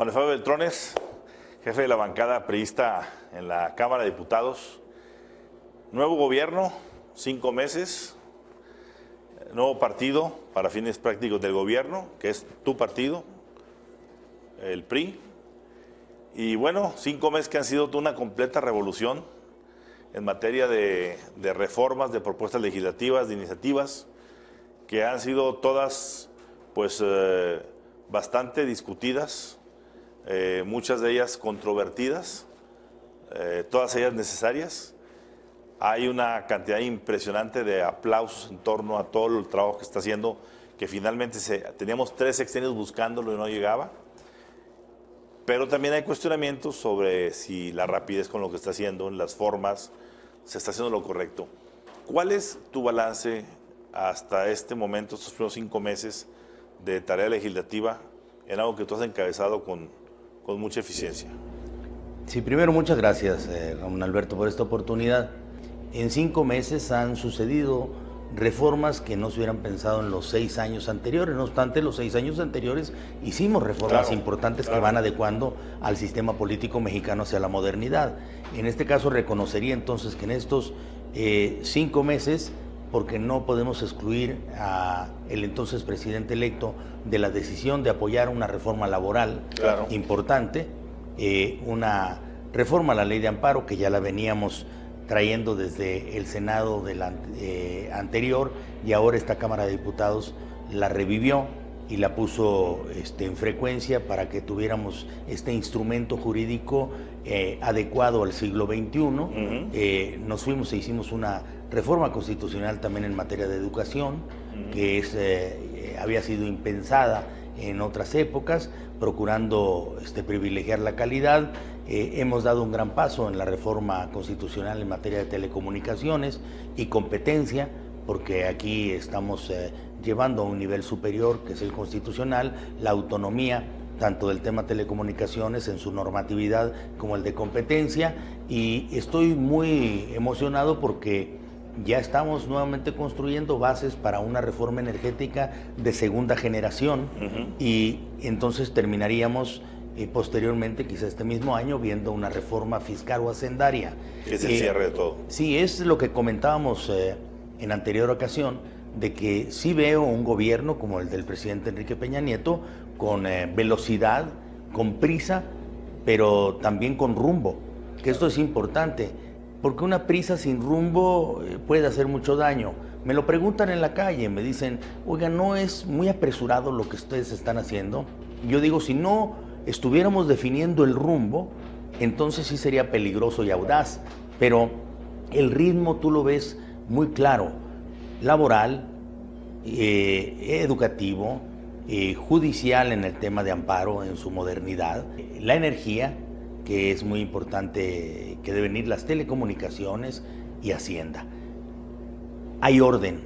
Juan Fabio Beltrones, jefe de la bancada priista en la Cámara de Diputados. Nuevo gobierno, 5 meses, nuevo partido para fines prácticos del gobierno, que es tu partido, el PRI. Y bueno, 5 meses que han sido una completa revolución en materia de reformas, de propuestas legislativas, de iniciativas, que han sido todas pues bastante discutidas, muchas de ellas controvertidas, todas ellas necesarias. Hay una cantidad impresionante de aplausos en torno a todo el trabajo que está haciendo, que finalmente teníamos 3 sexenios buscándolo y no llegaba. Pero también hay cuestionamientos sobre si la rapidez con lo que está haciendo, en las formas, se está haciendo lo correcto. ¿Cuál es tu balance hasta este momento, estos primeros 5 meses de tarea legislativa, en algo que tú has encabezado con mucha eficiencia? Sí, primero muchas gracias, Ramón Alberto, por esta oportunidad. En 5 meses han sucedido reformas que no se hubieran pensado en los 6 años anteriores. No obstante, los 6 años anteriores hicimos reformas importantes que van adecuando al sistema político mexicano hacia la modernidad. En este caso reconocería entonces que en estos 5 meses, porque no podemos excluir al entonces presidente electo de la decisión de apoyar una reforma laboral importante, una reforma a la ley de amparo que ya la veníamos trayendo desde el Senado anterior, y ahora esta Cámara de Diputados la revivió y la puso en frecuencia para que tuviéramos este instrumento jurídico adecuado al siglo XXI. Nos fuimos e hicimos una reforma constitucional también en materia de educación, que había sido impensada en otras épocas, procurando privilegiar la calidad. Hemos dado un gran paso en la reforma constitucional en materia de telecomunicaciones y competencia, porque aquí estamos llevando a un nivel superior, que es el constitucional, la autonomía tanto del tema telecomunicaciones en su normatividad como el de competencia, y estoy muy emocionado porque ya estamos nuevamente construyendo bases para una reforma energética de segunda generación, y entonces terminaríamos posteriormente, quizá este mismo año, viendo una reforma fiscal o hacendaria. Es el cierre de todo. Sí, es lo que comentábamos en anterior ocasión, de que sí veo un gobierno como el del presidente Enrique Peña Nieto, con velocidad, con prisa, pero también con rumbo, que esto es importante, porque una prisa sin rumbo puede hacer mucho daño. Me lo preguntan en la calle, me dicen, oiga, ¿no es muy apresurado lo que ustedes están haciendo? Yo digo, si no estuviéramos definiendo el rumbo, entonces sí sería peligroso y audaz, pero el ritmo tú lo ves muy claro, laboral, educativo, judicial en el tema de amparo en su modernidad, la energía, que es muy importante, que deben ir las telecomunicaciones y Hacienda. Hay orden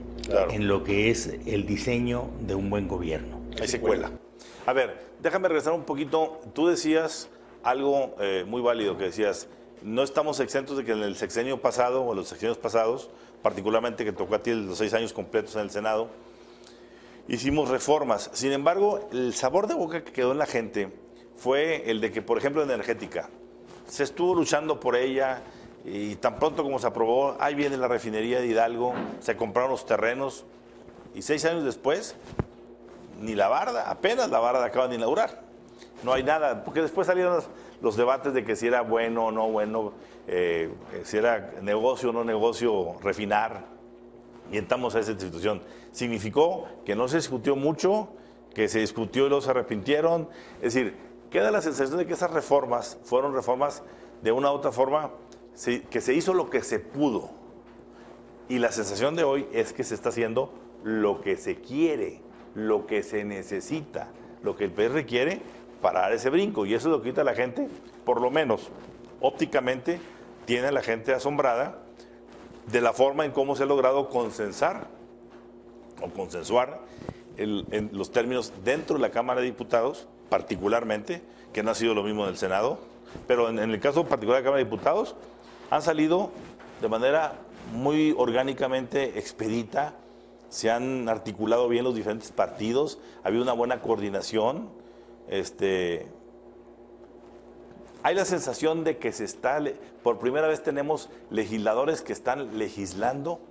en lo que es el diseño de un buen gobierno. Hay secuela. A ver, déjame regresar un poquito. Tú decías algo muy válido, que decías, no estamos exentos de que en el sexenio pasado o en los sexenios pasados, particularmente que tocó a ti los 6 años completos en el Senado, hicimos reformas. Sin embargo, el sabor de boca que quedó en la gente fue el de que, por ejemplo, en energética, se estuvo luchando por ella y tan pronto como se aprobó, ahí viene la refinería de Hidalgo, se compraron los terrenos y 6 años después, ni la barda, apenas la barda acaban de inaugurar. No hay nada, porque después salieron los debates de que si era bueno o no bueno, si era negocio o no negocio refinar, y entramos a esa institución. Significó que no se discutió mucho, que se discutió y luego se arrepintieron. Es decir, queda la sensación de que esas reformas fueron reformas de una u otra forma, que se hizo lo que se pudo. Y la sensación de hoy es que se está haciendo lo que se quiere, lo que se necesita, lo que el país requiere para dar ese brinco. Y eso es lo que quita a la gente, por lo menos ópticamente, tiene a la gente asombrada de la forma en cómo se ha logrado consensuar en los términos dentro de la Cámara de Diputados, particularmente, que no ha sido lo mismo en el Senado, pero en el caso particular de la Cámara de Diputados, han salido de manera muy orgánicamente expedita, se han articulado bien los diferentes partidos, ha habido una buena coordinación, hay la sensación de que por primera vez tenemos legisladores que están legislando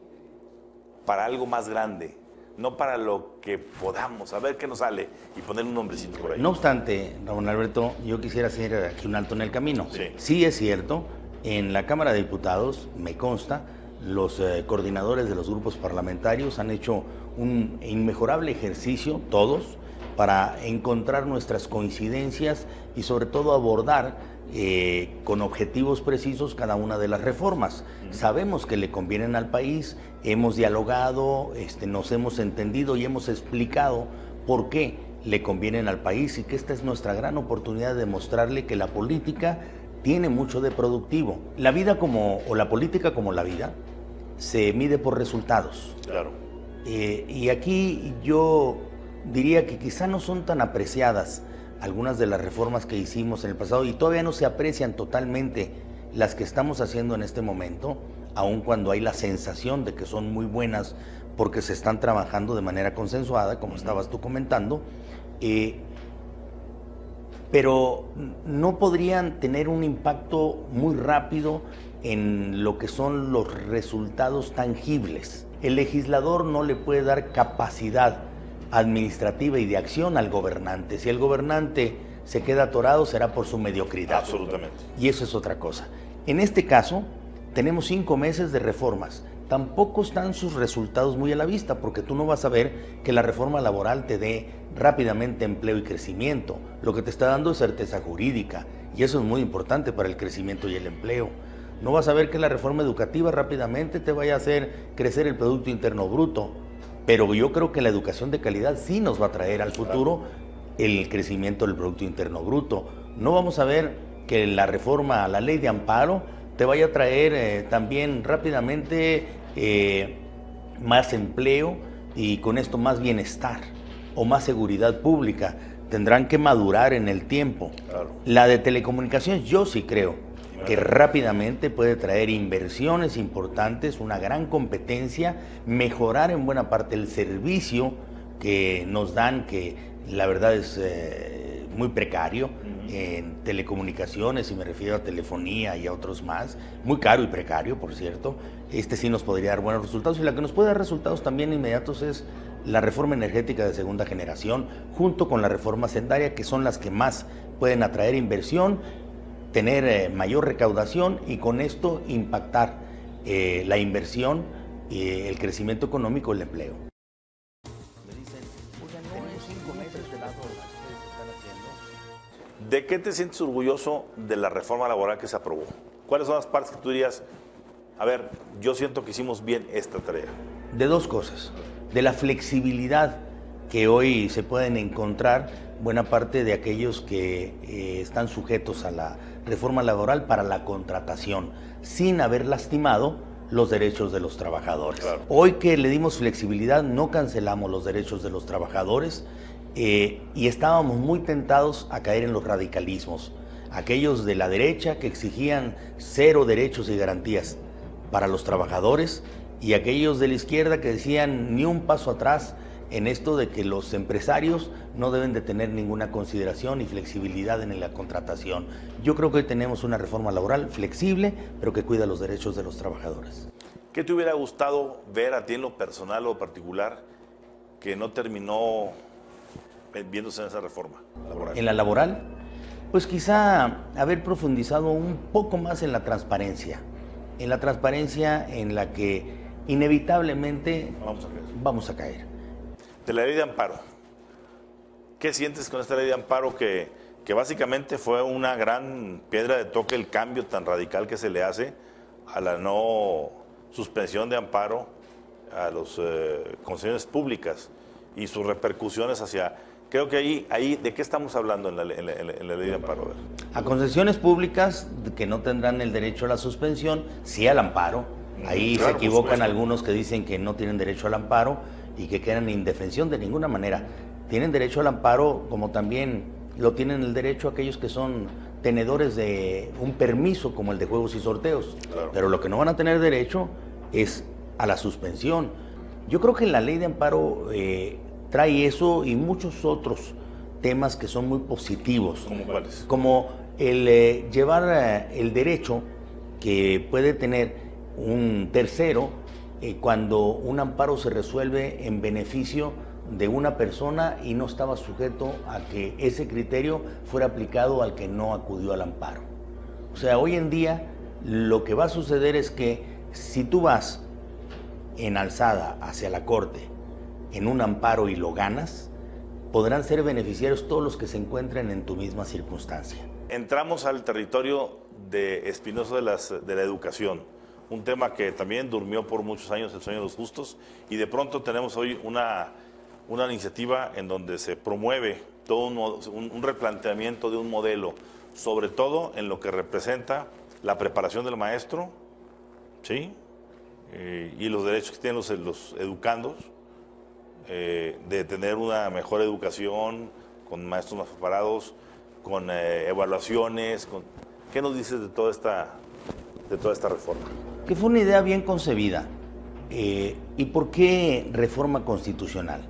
para algo más grande, no para lo que podamos, a ver qué nos sale y poner un nombrecito por ahí. No obstante, Raúl Alberto, yo quisiera hacer aquí un alto en el camino. Sí es cierto, en la Cámara de Diputados, me consta, los coordinadores de los grupos parlamentarios han hecho un inmejorable ejercicio, todos, para encontrar nuestras coincidencias y sobre todo abordar con objetivos precisos cada una de las reformas. Sabemos que le convienen al país, hemos dialogado, nos hemos entendido y hemos explicado por qué le convienen al país y que esta es nuestra gran oportunidad de demostrarle que la política tiene mucho de productivo. La vida o la política como la vida se mide por resultados. Claro. Y aquí yo diría que quizá no son tan apreciadas algunas de las reformas que hicimos en el pasado y todavía no se aprecian totalmente las que estamos haciendo en este momento, aun cuando hay la sensación de que son muy buenas porque se están trabajando de manera consensuada, como estabas tú comentando, pero no podrían tener un impacto muy rápido en lo que son los resultados tangibles. El legislador no le puede dar capacidad administrativa y de acción al gobernante. Si el gobernante se queda atorado, será por su mediocridad. Absolutamente. Y eso es otra cosa. En este caso, tenemos 5 meses de reformas. Tampoco están sus resultados muy a la vista, porque tú no vas a ver que la reforma laboral te dé rápidamente empleo y crecimiento. Lo que te está dando es certeza jurídica, y eso es muy importante para el crecimiento y el empleo. No vas a ver que la reforma educativa rápidamente te vaya a hacer crecer el Producto Interno Bruto, pero yo creo que la educación de calidad sí nos va a traer al futuro el crecimiento del Producto Interno Bruto. No vamos a ver que la reforma a la ley de amparo te vaya a traer también rápidamente más empleo y con esto más bienestar o más seguridad pública. Tendrán que madurar en el tiempo. Claro. La de telecomunicaciones yo sí creo que rápidamente puede traer inversiones importantes, una gran competencia, mejorar en buena parte el servicio que nos dan, que la verdad es muy precario en telecomunicaciones, y me refiero a telefonía y a otros más, muy caro y precario, por cierto. Sí nos podría dar buenos resultados, y la que nos puede dar resultados también inmediatos es la reforma energética de segunda generación, junto con la reforma hacendaria, que son las que más pueden atraer inversión, tener mayor recaudación y con esto impactar la inversión, el crecimiento económico y el empleo. Me dicen, oigan, tenemos 5 meses de las reformas que ustedes están haciendo. ¿De qué te sientes orgulloso de la reforma laboral que se aprobó? ¿Cuáles son las partes que tú dirías, a ver, yo siento que hicimos bien esta tarea? De 2 cosas. De la flexibilidad que hoy se pueden encontrar buena parte de aquellos que están sujetos a la reforma laboral para la contratación, sin haber lastimado los derechos de los trabajadores. Claro. Hoy que le dimos flexibilidad, no cancelamos los derechos de los trabajadores y estábamos muy tentados a caer en los radicalismos. Aquellos de la derecha que exigían 0 derechos y garantías para los trabajadores, y aquellos de la izquierda que decían ni un paso atrás en esto de que los empresarios no deben de tener ninguna consideración y flexibilidad en la contratación. Yo creo que hoy tenemos una reforma laboral flexible, pero que cuida los derechos de los trabajadores. ¿Qué te hubiera gustado ver a ti en lo personal o particular que no terminó viéndose en esa reforma laboral? En la laboral, pues quizá haber profundizado un poco más en la transparencia en la que inevitablemente vamos a caer. De la ley de amparo, ¿qué sientes con esta ley de amparo que básicamente fue una gran piedra de toque, el cambio tan radical que se le hace a la no suspensión de amparo a las concesiones públicas y sus repercusiones hacia... Creo que ahí ¿de qué estamos hablando en la ley de amparo? A ver. A concesiones públicas que no tendrán el derecho a la suspensión, sí al amparo. Ahí claro, se equivocan algunos que dicen que no tienen derecho al amparo y que quedan en indefensión. De ninguna manera. Tienen derecho al amparo, como también lo tienen el derecho aquellos que son tenedores de un permiso como el de juegos y sorteos. Claro. Pero lo que no van a tener derecho es a la suspensión. Yo creo que la ley de amparo trae eso y muchos otros temas que son muy positivos. ¿Cómo cuáles? Como el llevar el derecho que puede tener un tercero cuando un amparo se resuelve en beneficio de una persona y no estaba sujeto a que ese criterio fuera aplicado al que no acudió al amparo. O sea, hoy en día lo que va a suceder es que si tú vas en alzada hacia la Corte en un amparo y lo ganas, podrán ser beneficiarios todos los que se encuentren en tu misma circunstancia. Entramos al territorio de espinoso de la educación, un tema que también durmió por muchos años el sueño de los justos, y de pronto tenemos hoy una iniciativa en donde se promueve todo un replanteamiento de un modelo, sobre todo en lo que representa la preparación del maestro, ¿sí? Y los derechos que tienen los educandos, de tener una mejor educación, con maestros más preparados, con evaluaciones. ¿Qué nos dices de toda esta reforma? Que fue una idea bien concebida. ¿Y por qué reforma constitucional?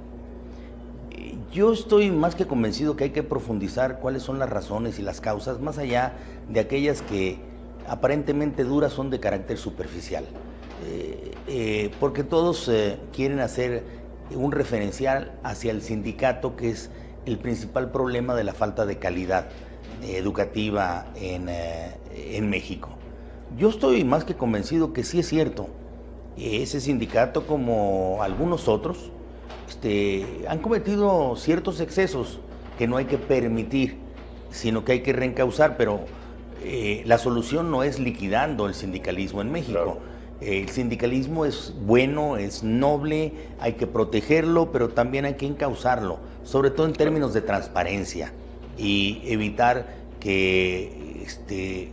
Yo estoy más que convencido que hay que profundizar cuáles son las razones y las causas, más allá de aquellas que aparentemente duras son de carácter superficial. Porque todos quieren hacer un referencial hacia el sindicato, que es el principal problema de la falta de calidad educativa en México. Yo estoy más que convencido que sí es cierto. Ese sindicato, como algunos otros, han cometido ciertos excesos que no hay que permitir, sino que hay que reencauzar, pero la solución no es liquidando el sindicalismo en México. Claro. El sindicalismo es bueno, es noble, hay que protegerlo, pero también hay que encauzarlo, sobre todo en términos de transparencia, y evitar que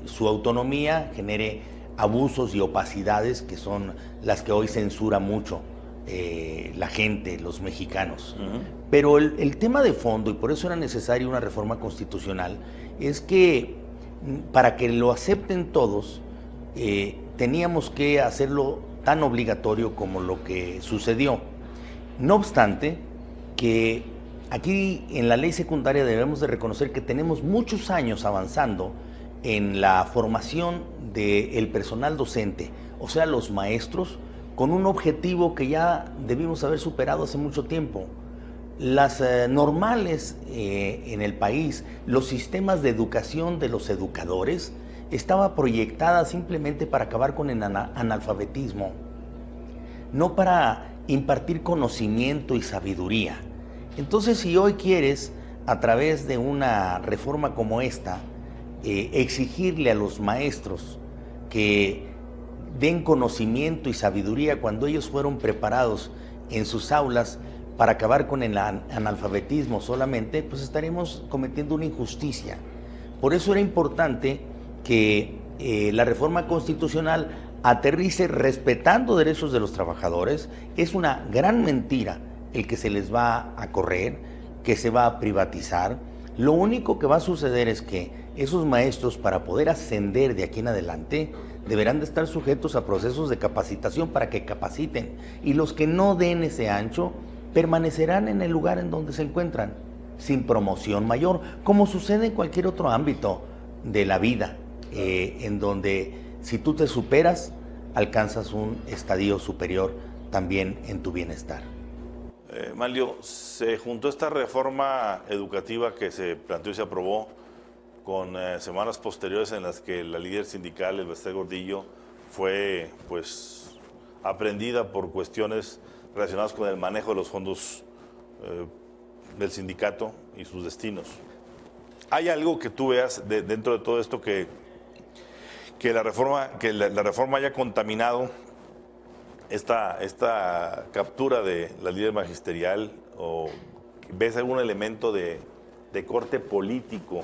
su autonomía genere abusos y opacidades, que son las que hoy censura mucho la gente, los mexicanos. Pero el tema de fondo, y por eso era necesaria una reforma constitucional, es que para que lo acepten todos, teníamos que hacerlo tan obligatorio como lo que sucedió. No obstante, que aquí en la ley secundaria debemos de reconocer que tenemos muchos años avanzando en la formación del personal docente, o sea, los maestros, con un objetivo que ya debimos haber superado hace mucho tiempo. Las normales en el país, los sistemas de educación de los educadores, estaba proyectada simplemente para acabar con el analfabetismo, no para impartir conocimiento y sabiduría. Entonces, si hoy quieres, a través de una reforma como esta, exigirle a los maestros que den conocimiento y sabiduría cuando ellos fueron preparados en sus aulas para acabar con el analfabetismo solamente, pues estaremos cometiendo una injusticia. Por eso era importante que la reforma constitucional aterrice respetando derechos de los trabajadores. Es una gran mentira el que se les va a correr, que se va a privatizar. Lo único que va a suceder es que esos maestros, para poder ascender de aquí en adelante, deberán de estar sujetos a procesos de capacitación para que capaciten, y los que no den ese ancho permanecerán en el lugar en donde se encuentran, sin promoción mayor, como sucede en cualquier otro ámbito de la vida, en donde si tú te superas, alcanzas un estadio superior también en tu bienestar. Manlio, se juntó esta reforma educativa que se planteó y se aprobó con semanas posteriores en las que la líder sindical, Elbester Gordillo, fue pues aprendida por cuestiones relacionadas con el manejo de los fondos del sindicato y sus destinos. ¿Hay algo que tú veas dentro de todo esto que la reforma haya contaminado esta captura de la líder magisterial, o ves algún elemento de corte político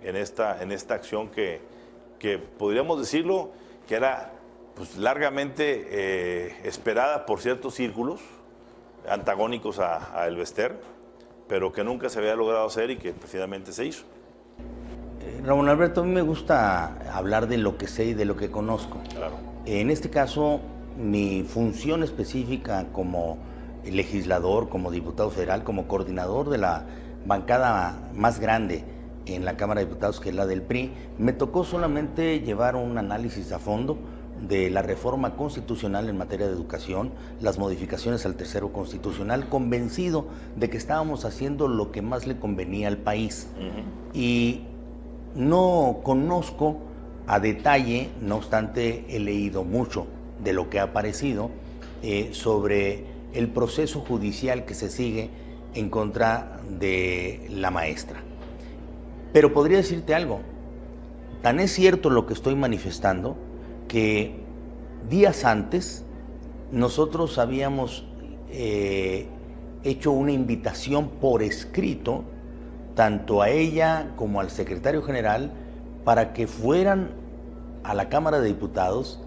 en esta acción que podríamos decirlo que era pues largamente esperada por ciertos círculos antagónicos a Elbester, pero que nunca se había logrado hacer y que finalmente se hizo? Ramón Alberto, a mí me gusta hablar de lo que sé y de lo que conozco. Claro. En este caso, mi función específica como legislador, como diputado federal, como coordinador de la bancada más grande en la Cámara de Diputados, que es la del PRI, me tocó solamente llevar un análisis a fondo de la reforma constitucional en materia de educación, las modificaciones al tercero constitucional, convencido de que estábamos haciendo lo que más le convenía al país. Y no conozco a detalle, no obstante he leído mucho de lo que ha aparecido sobre el proceso judicial que se sigue en contra de la maestra. Pero podría decirte algo, tan es cierto lo que estoy manifestando, que días antes nosotros habíamos hecho una invitación por escrito, tanto a ella como al secretario general, para que fueran a la Cámara de Diputados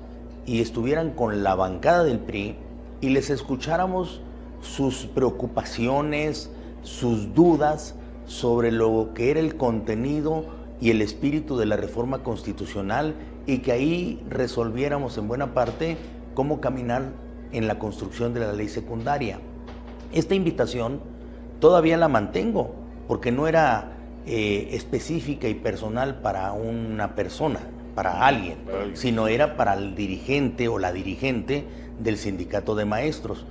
y estuvieran con la bancada del PRI y les escucháramos sus preocupaciones, sus dudas sobre lo que era el contenido y el espíritu de la reforma constitucional, y que ahí resolviéramos en buena parte cómo caminar en la construcción de la ley secundaria. Esta invitación todavía la mantengo, porque no era específica y personal para una persona, para alguien, sino era para el dirigente o la dirigente del sindicato de maestros.